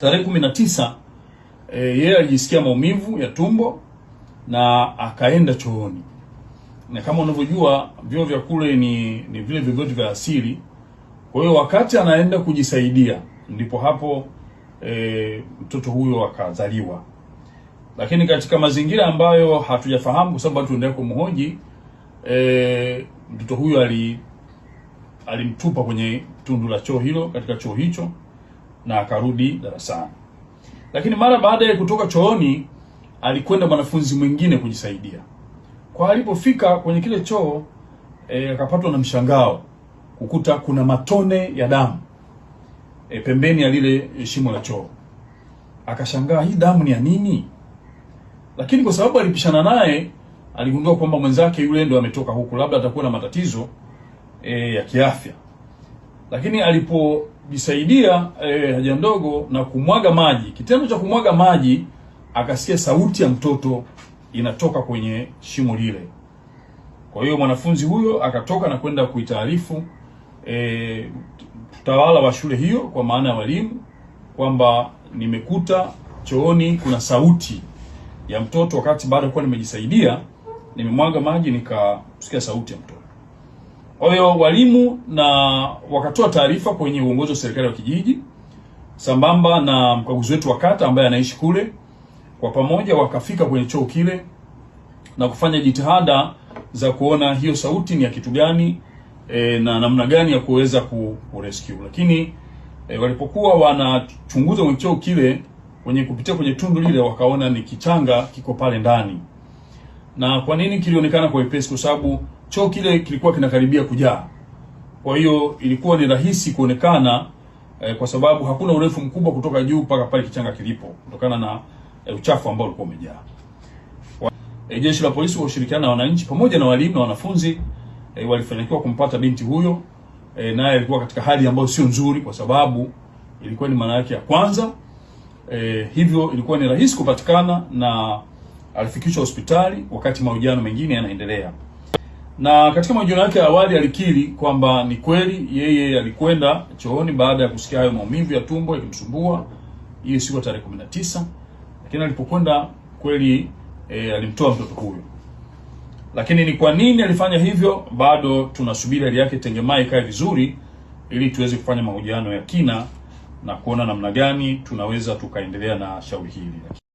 Tarehe 19 yeye alijisikia maumivu ya tumbo na akaenda chooni. Na kama unavyojua vyoo vya kule ni vile vyoo vya asili. Kwa hiyo wakati anaenda kujisaidia ndipo hapo mtoto huyo akazaliwa. Lakini katika mazingira ambayo hatujafahamu kwa sababu tuendelea kumhoji, mtoto huyo alimtupa kwenye tundu la choo hilo, katika choo hicho, na akarudi darasani. Lakini mara baada ya kutoka chooni alikwenda mwanafunzi mwingine kujisaidia. Kwa alipofika kwenye kile choo akapatwa na mshangao kukuta kuna matone ya damu pembeni ya lile shimo la choo. Akashangaa, hii damu ni ya nini? Lakini kwa sababu alipishana naye aligundua kwamba mwenzake yule ndo ametoka huku, labda atakuwa na matatizo ya kiafya. Lakini alipojisaidia haja ndogo na kumwaga maji, kitendo cha kumwaga maji, akasikia sauti ya mtoto inatoka kwenye shimo lile. Kwa hiyo mwanafunzi huyo akatoka na kwenda kuitaarifu utawala wa shule hiyo, kwa maana ya walimu, kwamba nimekuta chooni kuna sauti ya mtoto, wakati baada ya kuwa nimejisaidia, nimemwaga maji nikasikia sauti ya mtoto. Kwa hiyo walimu na wakatoa taarifa kwenye uongozi wa serikali wa kijiji sambamba na mkaguzi wetu wa kata ambaye anaishi kule. Kwa pamoja wakafika kwenye choo kile na kufanya jitihada za kuona hiyo sauti ni ya kitu gani na namna gani ya kuweza kurescue. Lakini walipokuwa wanachunguza kwenye choo kile, kupitia kwenye tundu lile, wakaona ni kichanga kiko pale ndani. Na kwa nini kilionekana kwa wepesi? Kwa sababu choo kile kilikuwa kinakaribia kujaa. Kwa hiyo ilikuwa ni rahisi kuonekana kwa sababu hakuna urefu mkubwa kutoka juu mpaka pale kichanga kilipo, kutokana na uchafu ambao ulikuwa umejaa. Jeshi la polisi kwa ushirikiano na wananchi pamoja na walimu na wanafunzi walifanikiwa kumpata binti huyo, naye alikuwa katika hali ambayo sio nzuri kwa sababu ilikuwa ni mara yake ya kwanza. Hivyo ilikuwa ni rahisi kupatikana na alifikishwa hospitali wakati mahojiano mengine yanaendelea. Na katika mahojiano yake awali alikiri kwamba ni kweli yeye alikwenda chooni baada ya kusikia hayo maumivu ya tumbo yakimsumbua hiyo siku ya tarehe 19. Lakini alipokwenda kweli alimtoa mtoto huyo. Lakini ni kwa nini alifanya hivyo, bado tunasubiri hali yake tengemai ikae vizuri ili tuweze kufanya mahojiano ya kina na kuona namna gani tunaweza tukaendelea na shauri hili.